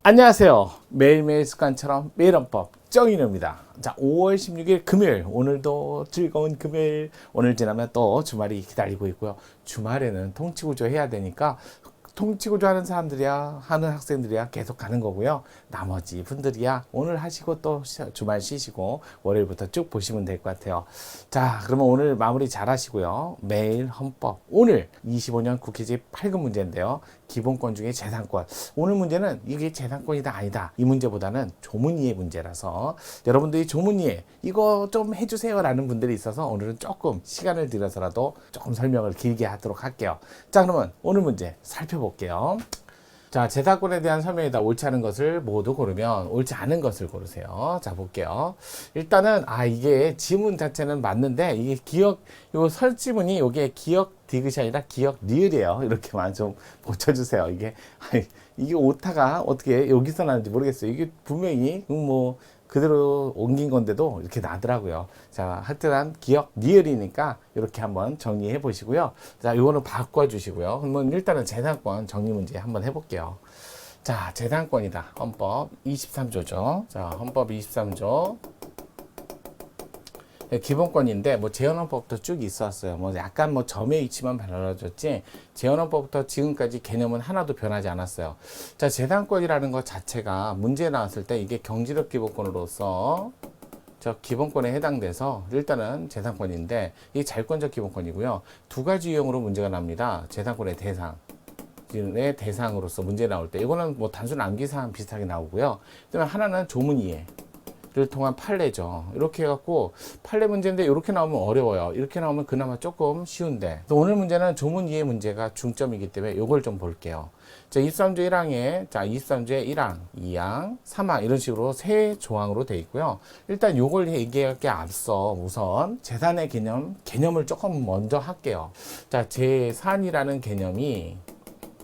안녕하세요. 매일매일 습관처럼 매일헌법 정인호입니다. 자, 5월 16일 금요일, 오늘도 즐거운 금요일. 오늘 지나면 또 주말이 기다리고 있고요. 주말에는 통치구조 해야 되니까 통치구조 하는 사람들이야, 하는 학생들이야 계속 가는 거고요. 나머지 분들이야 오늘 하시고 또 주말 쉬시고 월요일부터 쭉 보시면 될 것 같아요. 자, 그러면 오늘 마무리 잘 하시고요. 매일 헌법, 오늘 25년 국회집 8급 문제인데요. 기본권 중에 재산권. 오늘 문제는 이게 재산권이다 아니다 이 문제보다는 조문이해 문제라서 여러분들이 조문이해 이거 좀 해주세요 라는 분들이 있어서 오늘은 조금 시간을 들여서라도 조금 설명을 길게 하도록 할게요. 자, 그러면 오늘 문제 살펴볼게요. 자, 재산권에 대한 설명이다. 옳지 않은 것을 모두 고르면 옳지 않은 것을 고르세요. 자, 볼게요. 일단은 이게 지문 자체는 맞는데 이게 기억, 요 설지문이 요게 기억 디귿이 아니라 기억 리을이에요. 이렇게만 좀 고쳐주세요. 이게 오타가 어떻게 여기서 나는지 모르겠어요. 이게 분명히 뭐 그대로 옮긴 건데도 이렇게 나더라고요. 자, 하여튼 기억 리을이니까 이렇게 한번 정리해 보시고요. 자, 이거는 바꿔 주시고요. 그러면 일단은 재산권 정리 문제 한번 해볼게요. 자, 재산권이다. 헌법 23조죠. 자, 헌법 23조. 기본권인데 뭐 재헌헌법부터 쭉 있었어요. 뭐 약간 뭐 점의 위치만 달라졌지 재헌헌법부터 지금까지 개념은 하나도 변하지 않았어요. 자, 재산권이라는 것 자체가 문제 나왔을 때 이게 경제력 기본권으로서 저 기본권에 해당돼서 일단은 재산권인데 이게 자유권적 기본권이고요. 두 가지 유형으로 문제가 납니다. 재산권의 대상으로서 문제 나올 때 이거는 뭐 단순 암기사항 비슷하게 나오고요. 그다음에 하나는 조문이해 를 통한 판례죠. 이렇게 해갖고 판례 문제인데 이렇게 나오면 어려워요. 이렇게 나오면 그나마 조금 쉬운데 오늘 문제는 조문 이해 문제가 중점이기 때문에 이걸 좀 볼게요. 자, 23조 1항에 자 23조의 1항, 2항, 3항 이런 식으로 세 조항으로 되어 있고요. 일단 요걸 얘기할 게 앞서 우선 재산의 개념을 조금 먼저 할게요. 자, 재산이라는 개념이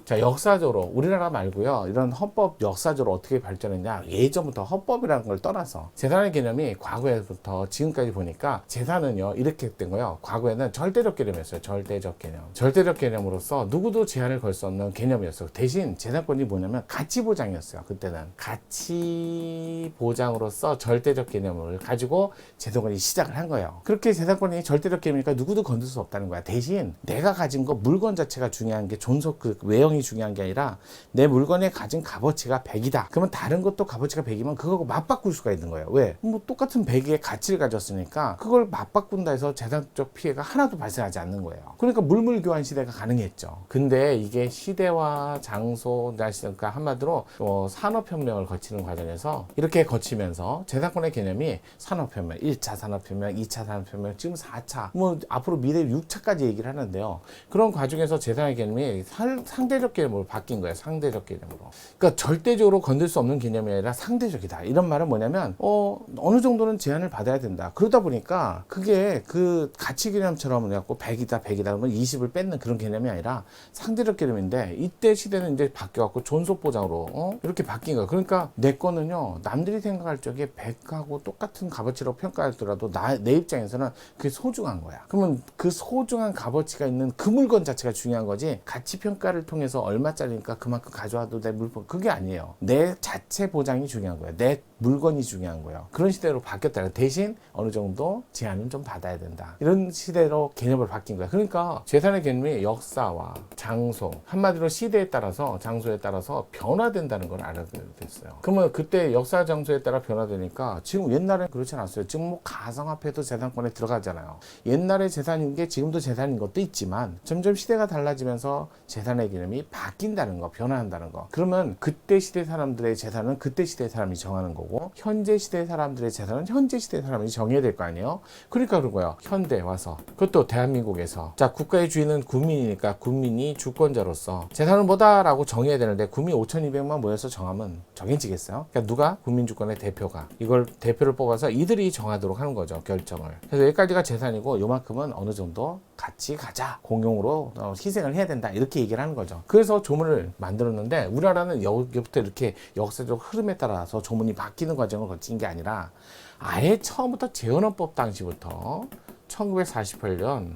자, 역사적으로 우리나라 말고요. 이런 헌법 역사적으로 어떻게 발전했냐. 예전부터 헌법이라는 걸 떠나서 재산의 개념이 과거에부터 지금까지 보니까 재산은요. 이렇게 된 거예요. 과거에는 절대적 개념이었어요. 절대적 개념. 절대적 개념으로서 누구도 제한을 걸 수 없는 개념이었어요. 대신 재산권이 뭐냐면 가치 보장이었어요. 그때는 가치 보장으로서 절대적 개념을 가지고 재산권이 시작을 한 거예요. 그렇게 재산권이 절대적 개념이니까 누구도 건들 수 없다는 거야. 대신 내가 가진 거 물건 자체가 중요한 게 존속 그 외형이 중요한 게 아니라 내 물건에 가진 값어치가 100이다. 그러면 다른 것도 값어치가 100이면 그거 맞바꿀 수가 있는 거예요. 왜? 뭐 똑같은 100의 가치를 가졌으니까 그걸 맞바꾼다 해서 재산적 피해가 하나도 발생하지 않는 거예요. 그러니까 물물교환 시대가 가능했죠. 근데 이게 시대와 장소, 날씨, 그러니까 한마디로 산업혁명을 거치는 과정에서 이렇게 거치면서 재산권의 개념이 산업혁명, 1차 산업혁명, 2차 산업혁명, 지금 4차, 뭐 앞으로 미래 6차까지 얘기를 하는데요. 그런 과정에서 재산의 개념이 상대적 개념으로 바뀐 거예요. 상대적 개념으로. 그러니까 절대적으로 건들 수 없는 개념이 아니라 상대적이다. 이런 말은 뭐냐면 어느 정도는 제한을 받아야 된다. 그러다 보니까 그게 그 가치 개념처럼 그래갖고 100이다 그러면 20을 뺏는 그런 개념이 아니라 상대적 개념인데 이때 시대는 이제 바뀌어갖고 존속 보장으로 이렇게 바뀐 거예요. 그러니까 내 거는요. 남들이 생각할 적에 100하고 똑같은 값어치로 평가하더라도 내 입장에서는 그게 소중한 거야. 그러면 그 소중한 값어치가 있는 그 물건 자체가 중요한 거지 가치 평가를 통해서 얼마짜리니까 그만큼 가져와도 내 물건 그게 아니에요. 내 자체 보장이 중요한 거예요. 내 물건이 중요한 거예요. 그런 시대로 바뀌었다. 대신 어느 정도 제한은 좀 받아야 된다. 이런 시대로 개념을 바뀐 거야. 그러니까 재산의 개념이 역사와 장소, 한마디로 시대에 따라서 장소에 따라서 변화된다는 걸 알아야 됐어요. 그러면 그때 역사 장소에 따라 변화되니까 지금 옛날에 그렇지 않았어요. 지금 뭐 가상화폐도 재산권에 들어가잖아요. 옛날에 재산인 게 지금도 재산인 것도 있지만 점점 시대가 달라지면서 재산의 개념이 바뀐다는 거, 변화한다는 거. 그러면 그때 시대 사람들의 재산은 그때 시대 사람이 정하는 거고 현재 시대 사람들의 재산은 현재 시대 사람이 정해야 될 거 아니에요. 그러니까 그런 거예요. 현대 와서 그것도 대한민국에서 자 국가의 주인은 국민이니까 국민이 주권자로서 재산은 뭐다라고 정해야 되는데 국민 5,200만 모여서 정하면 정해지겠어요? 그러니까 누가 국민주권의 대표가 이걸 대표를 뽑아서 이들이 정하도록 하는 거죠. 결정을. 그래서 여기까지가 재산이고 요만큼은 어느 정도 같이 가자 공용으로 희생을 해야 된다 이렇게 얘기를 하는 거죠. 그래서 조문을 만들었는데 우리나라는 여기부터 이렇게 역사적 흐름에 따라서 조문이 바뀌는 과정을 거친 게 아니라 아예 처음부터 재헌헌법 당시부터 1948년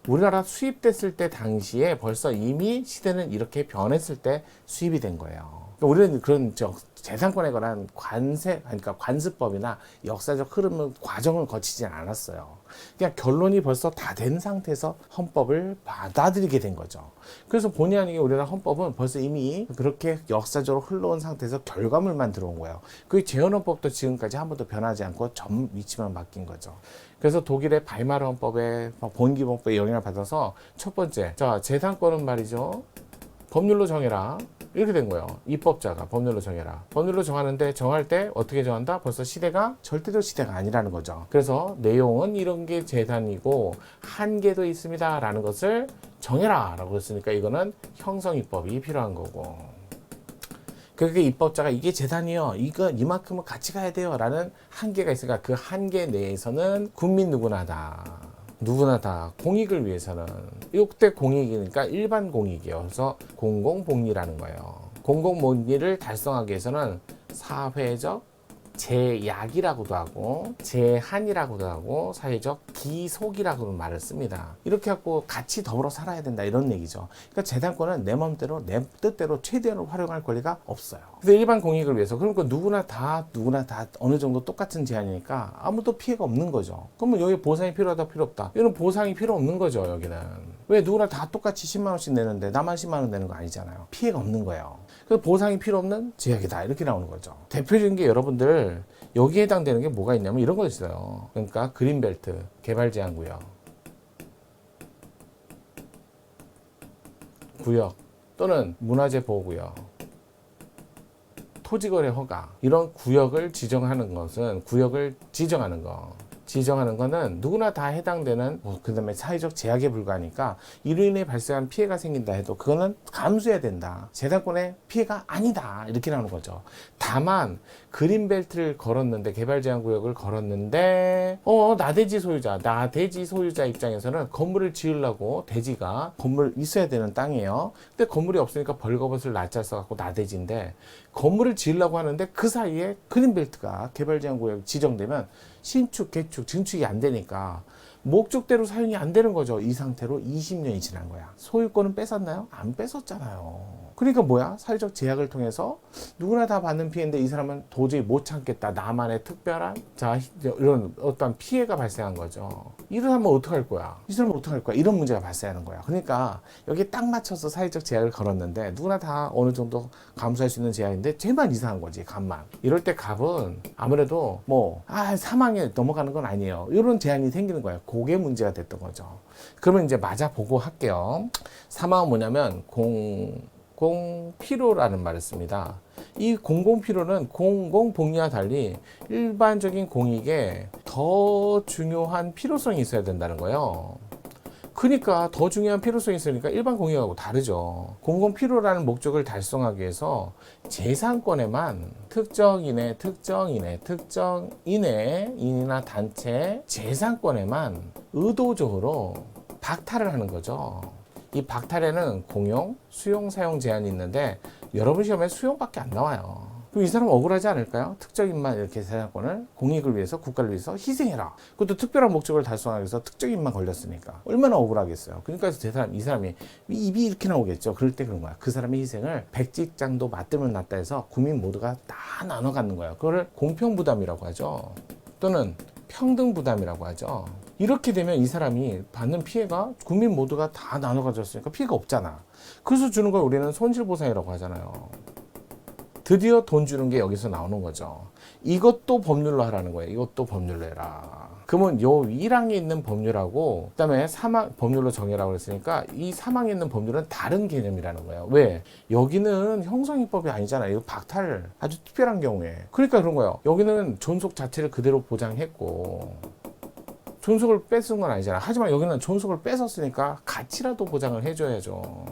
우리나라 수입됐을 때 당시에 벌써 이미 시대는 이렇게 변했을 때 수입이 된 거예요. 우리는 그런 재산권에 관한 그러니까 관습법이나 역사적 흐름을 과정을 거치지 않았어요. 그냥 결론이 벌써 다 된 상태에서 헌법을 받아들이게 된 거죠. 그래서 본의 아니게 우리나라 헌법은 벌써 이미 그렇게 역사적으로 흘러온 상태에서 결과물만 들어온 거예요. 그 재헌헌법도 지금까지 한 번도 변하지 않고 점 위치만 바뀐 거죠. 그래서 독일의 바이마르 헌법의 본기본법에 영향을 받아서 첫 번째, 자, 재산권은 말이죠. 법률로 정해라. 이렇게 된 거예요. 입법자가 법률로 정해라. 법률로 정하는데 정할 때 어떻게 정한다? 벌써 시대가 절대적 시대가 아니라는 거죠. 그래서 내용은 이런 게 재산이고 한계도 있습니다. 라는 것을 정해라. 라고 했으니까 이거는 형성입법이 필요한 거고. 그렇게 입법자가 이게 재산이요. 이거 이만큼은 같이 가야 돼요. 라는 한계가 있으니까 그 한계 내에서는 국민 누구나 다 공익을 위해서는 이때 공익이니까 일반 공익이에요. 그래서 공공복리라는 거예요. 공공복리를 달성하기 위해서는 사회적 제약이라고도 하고 제한이라고도 하고 사회적 기속이라고도 말을 씁니다. 이렇게 하고 같이 더불어 살아야 된다 이런 얘기죠. 그러니까 재산권은 내 마음대로 내 뜻대로 최대한으로 활용할 권리가 없어요. 그래서 일반 공익을 위해서 그러니까 누구나 다 어느 정도 똑같은 제한이니까 아무도 피해가 없는 거죠. 그러면 여기 보상이 필요하다 필요 없다. 이런 보상이 필요 없는 거죠. 여기는 왜 누구나 다 똑같이 10만 원씩 내는데 나만 10만 원 내는 거 아니잖아요. 피해가 없는 거예요. 그래서 보상이 필요 없는 제약이다 이렇게 나오는 거죠. 대표적인 게 여러분들 여기에 해당되는 게 뭐가 있냐면 이런 거 있어요. 그러니까 그린벨트 개발제한구역 구역 또는 문화재보호구역 토지거래 허가 이런 구역을 지정하는 것은 구역을 지정하는 거는 누구나 다 해당되는 그 다음에 사회적 제약에 불과하니까 이로 인해 발생한 피해가 생긴다 해도 그거는 감수해야 된다. 재산권의 피해가 아니다. 이렇게 나오는 거죠. 다만 그린벨트를 걸었는데 개발제한구역을 걸었는데 나대지 소유자 입장에서는 건물을 지으려고 대지가 건물 있어야 되는 땅이에요. 근데 건물이 없으니까 벌거벗을 낯잘 써갖고 나대지인데 건물을 지으려고 하는데 그 사이에 그린벨트가 개발제한구역 지정되면 신축, 개축, 증축이 안 되니까 목적대로 사용이 안 되는 거죠. 이 상태로 20년이 지난 거야. 소유권은 뺏었나요? 안 뺏었잖아요. 그러니까 뭐야? 사회적 제약을 통해서 누구나 다 받는 피해인데 이 사람은 도저히 못 참겠다. 나만의 특별한 이런 어떤 피해가 발생한 거죠. 이러면 어떡할 거야? 이 사람은 어떡할 거야? 이런 문제가 발생하는 거야. 그러니까 여기에 딱 맞춰서 사회적 제약을 걸었는데 누구나 다 어느 정도 감수할 수 있는 제약인데 쟤만 이상한 거지. 값만. 이럴 때 값은 아무래도 사망에 넘어가는 건 아니에요. 이런 제한이 생기는 거예요. 그게 문제가 됐던 거죠. 그러면 이제 맞아보고 할게요. 사망은 뭐냐면 공공필요라는 말을 씁니다. 이 공공필요는 공공복리와 달리 일반적인 공익에 더 중요한 필요성이 있어야 된다는 거예요. 그러니까 더 중요한 필요성이 있으니까 일반 공익하고 다르죠. 공공필요라는 목적을 달성하기 위해서 재산권에만 인이나 단체 재산권에만 의도적으로 박탈을 하는 거죠. 이 박탈에는 공용, 수용, 사용 제한이 있는데 여러분 시험에 수용밖에 안 나와요. 그럼 이 사람 억울하지 않을까요? 특정인만 이렇게 재산권을 공익을 위해서 국가를 위해서 희생해라. 그것도 특별한 목적을 달성하기 위해서 특정인만 걸렸으니까 얼마나 억울하겠어요. 그러니까 이 사람이 입이 이렇게 나오겠죠. 그럴 때 그런 거야. 그 사람의 희생을 백직장도 맞들면 낫다 해서 국민 모두가 다 나눠 갖는 거예요. 그걸 공평부담이라고 하죠. 또는 평등부담이라고 하죠. 이렇게 되면 이 사람이 받는 피해가 국민 모두가 다 나눠 가졌으니까 피해가 없잖아. 그래서 주는 걸 우리는 손실보상이라고 하잖아요. 드디어 돈 주는 게 여기서 나오는 거죠. 이것도 법률로 하라는 거예요. 이것도 법률로 해라. 그러면 요 1항에 있는 법률하고 그다음에 법률로 정해라고 그랬으니까 이 3항에 있는 법률은 다른 개념이라는 거예요. 왜? 여기는 형성입법이 아니잖아요. 이거 박탈 아주 특별한 경우에. 그러니까 그런 거예요. 여기는 존속 자체를 그대로 보장했고 존속을 뺏은 건 아니잖아. 하지만 여기는 존속을 뺏었으니까 가치라도 보장을 해줘야죠.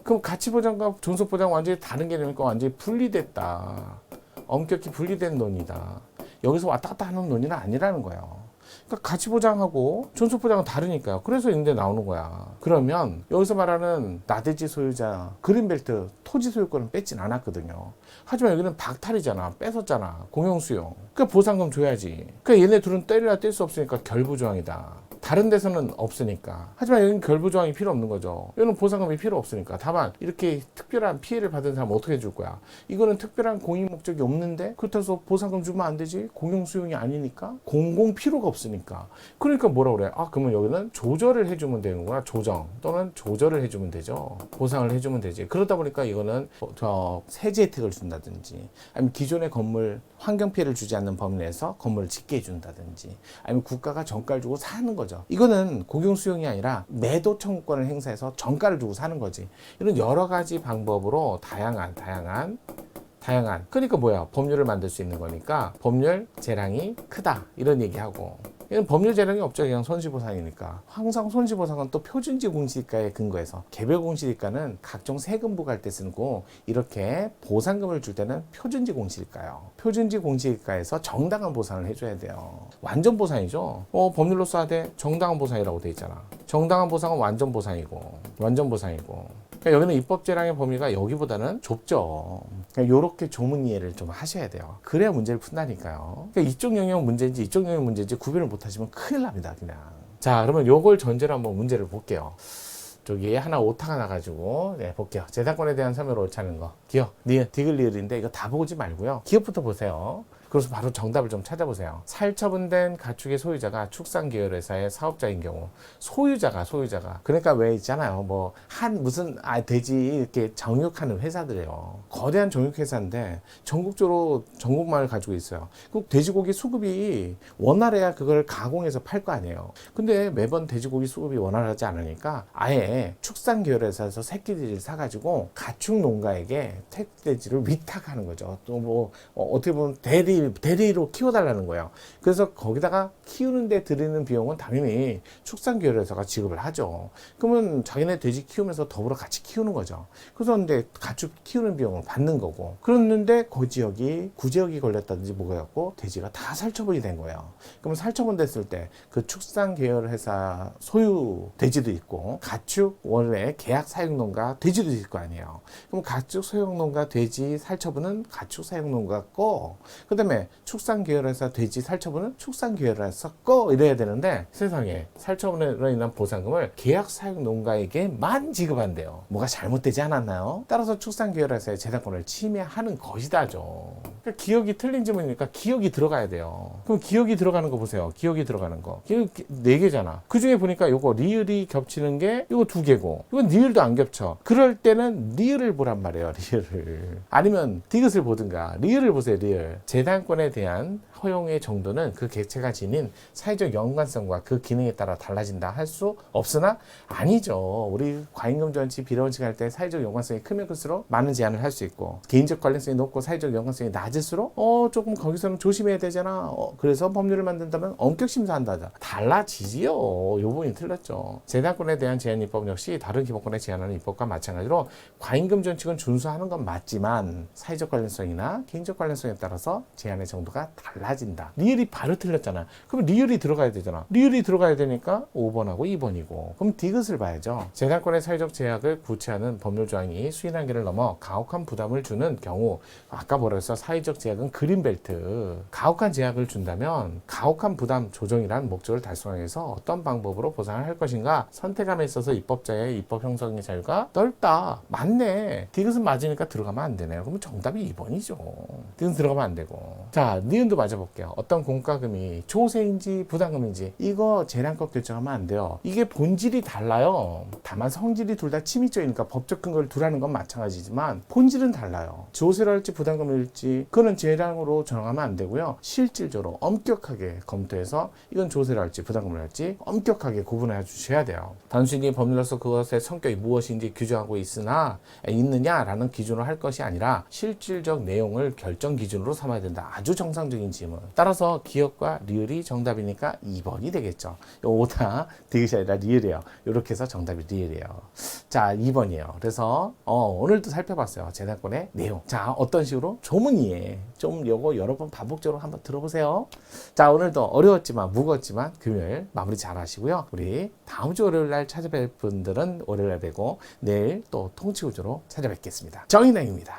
그럼 가치 보장과 존속 보장 완전히 다른 개념이니까 완전히 분리됐다. 엄격히 분리된 논이다. 여기서 왔다 갔다 하는 논의는 아니라는 거예요. 그러니까 가치 보장하고 존속 보장은 다르니까요. 그래서 인데 나오는 거야. 그러면 여기서 말하는 나대지 소유자, 그린벨트, 토지 소유권은 뺏진 않았거든요. 하지만 여기는 박탈이잖아. 뺏었잖아. 공용수용. 그러니까 보상금 줘야지. 그러니까 얘네 둘은 때리라 뗄 수 없으니까 결부조항이다. 다른 데서는 없으니까. 하지만 여기는 결부조항이 필요 없는 거죠. 여기는 보상금이 필요 없으니까. 다만 이렇게 특별한 피해를 받은 사람 어떻게 해줄 거야? 이거는 특별한 공익 목적이 없는데 그렇다고 해서 보상금 주면 안 되지? 공용 수용이 아니니까. 공공 필요가 없으니까. 그러니까 뭐라 그래? 아, 그러면 여기는 조절을 해주면 되는구나. 조정 또는 조절을 해주면 되죠. 보상을 해주면 되지. 그러다 보니까 이거는 세제 혜택을 준다든지, 아니면 기존의 건물 환경 피해를 주지 않는 범위 내에서 건물을 짓게 해준다든지, 아니면 국가가 정가를 주고 사는 거죠. 이거는 공용 수용이 아니라 매도 청구권을 행사해서 정가를 주고 사는 거지. 이런 여러 가지 방법으로 다양한 그러니까 뭐야, 법률을 만들 수 있는 거니까 법률 재량이 크다 이런 얘기하고, 이건 법률 재량이 없죠. 그냥 손실보상이니까. 항상 손실보상은 또 표준지 공시지가에 근거해서, 개별 공시지가는 각종 세금 부과할 때 쓰고, 이렇게 보상금을 줄 때는 표준지 공시지가예요. 표준지 공시지가에서 정당한 보상을 해줘야 돼요. 완전 보상이죠. 법률로 써야 돼. 정당한 보상이라고 돼 있잖아. 정당한 보상은 완전 보상이고. 그러니까 여기는 입법재량의 범위가 여기보다는 좁죠. 그러니까 이렇게 조문 이해를 좀 하셔야 돼요. 그래야 문제를 푼다니까요. 그러니까 이쪽 영역 문제인지 이쪽 영역 문제인지 구별을 못하시면 큰일 납니다. 그냥. 자, 그러면 요걸 전제로 한번 문제를 볼게요. 저기 하나 오타가 나가지고 볼게요. 재산권에 대한 섬유를 옳다는 거. 기업, 니은, 디귿, 리을인데 이거 다 보지 말고요. 기업부터 보세요. 그래서 바로 정답을 좀 찾아보세요. 살처분된 가축의 소유자가 축산계열회사의 사업자인 경우, 소유자가 그러니까 왜 있잖아요. 뭐 무슨 돼지 이렇게 정육하는 회사들이에요. 거대한 정육회사인데 전국적으로 전국만을 가지고 있어요. 그 돼지고기 수급이 원활해야 그걸 가공해서 팔 거 아니에요. 근데 매번 돼지고기 수급이 원활하지 않으니까 아예 축산계열회사에서 새끼돼지를 사가지고 가축 농가에게 새끼돼지를 위탁하는 거죠. 또 뭐 어떻게 보면 대리로 키워달라는 거예요. 그래서 거기다가 키우는데 들이는 비용은 당연히 축산계열회사가 지급을 하죠. 그러면 자기네 돼지 키우면서 더불어 같이 키우는 거죠. 그래서 근데 가축 키우는 비용을 받는 거고, 그랬는데 그 지역이 구제역이 걸렸다든지 뭐가 갖고 돼지가 다 살처분이 된 거예요. 그러면 살처분 됐을 때 그 축산계열회사 소유 돼지도 있고, 가축 원래 계약 사육농가 돼지도 있을 거 아니에요. 그럼 가축 사육농가 돼지 살처분은 가축 사육농가 거, 그 다음에 축산계열회사 돼지 살처분은 축산계열회사 거 이래야 되는데, 세상에 살처분으로 인한 보상금을 계약 사육 농가에게만 지급한대요. 뭐가 잘못되지 않았나요? 따라서 축산계열회사의 재산권을 침해하는 것이다죠. 그러니까 기억이 틀린 질문이니까 기억이 들어가야 돼요. 그럼 기억이 들어가는 거 보세요. 기억이 들어가는 거. 기억 4개잖아. 그 중에 보니까 요거 리을이 겹치는 게 요거 2개고, 이건 리을도 안 겹쳐. 그럴 때는 리을을 보란 말이에요. 리을을. 아니면 디귿을 보든가. 리을을 보세요. 리을. 재산권에 대한 허용의 정도는 그 객체가 지닌 사회적 연관성과 그 기능에 따라 달라진다 할 수 없으나 아니죠. 우리 과잉금 전치 비례원칙 할 때 사회적 연관성이 크면 클수록 많은 제한을 할 수 있고, 개인적 관련성이 높고 사회적 연관성이 낮을수록 조금 거기서는 조심해야 되잖아. 그래서 법률을 만든다면 엄격 심사한다. 달라지지요. 요 부분이 틀렸죠. 재산권에 대한 제한 입법 역시 다른 기본권에 제한하는 입법과 마찬가지로 과잉금 전칙은 준수하는 건 맞지만 사회적 관련성이나 개인적 관련성에 따라서 제한의 정도가 달라진다. 리을이 바로 틀렸잖아. 그럼 리을이 들어가야 되잖아. 리을이 들어가야 되니까 5번하고 2번이고, 그럼 디귿을 봐야죠. 재산권의 사회적 제약을 구체하는 법률 조항이 수인 한계를 넘어 가혹한 부담을 주는 경우, 아까 뭐라 했어? 사회적 제약은 그린벨트. 가혹한 제약을 준다면 가혹한 부담 조정이란 목적을 달성하기 위해서 어떤 방법으로 보상을 할 것인가 선택함에 있어서 입법자의 입법 형성의 자유가 넓다. 맞네. 디귿은 맞으니까 들어가면 안 되네요. 그러면 정답이 2번이죠. 디귿은 들어가면 안 되고. 자, 니은도 맞아볼게요. 어떤 공과금이 조세인지 부담금인지 이거 재량껏 결정하면 안 돼요. 이게 본질이 달라요. 다만 성질이 둘 다 침입적이니까 법적 근거를 두라는 건 마찬가지지만 본질은 달라요. 조세를 할지 부담금을 할지 그거는 재량으로 정하면 안 되고요. 실질적으로 엄격하게 검토해서 이건 조세를 할지 부담금을 할지 엄격하게 구분해 주셔야 돼요. 단순히 법률로서 그것의 성격이 무엇인지 규정하고 있느냐라는 기준으로 할 것이 아니라 실질적 내용을 결정 기준으로 삼아야 된다. 아주 정상적인 질문. 따라서 기억과 리을이 정답이니까 2번이 되겠죠. 오다 디귿이 아니라 리을이에요. 이렇게 해서 정답이 리을이에요. 자, 2번이에요. 그래서 오늘도 살펴봤어요. 재산권의 내용. 자, 어떤 식으로? 조문 이해. 좀 요거 여러 번 반복적으로 한번 들어보세요. 자, 오늘도 어려웠지만 무거웠지만 금요일 마무리 잘 하시고요. 우리 다음 주 월요일 날 찾아뵐 분들은 월요일 날 뵈고, 내일 또 통치구조로 찾아뵙겠습니다. 정인행입니다.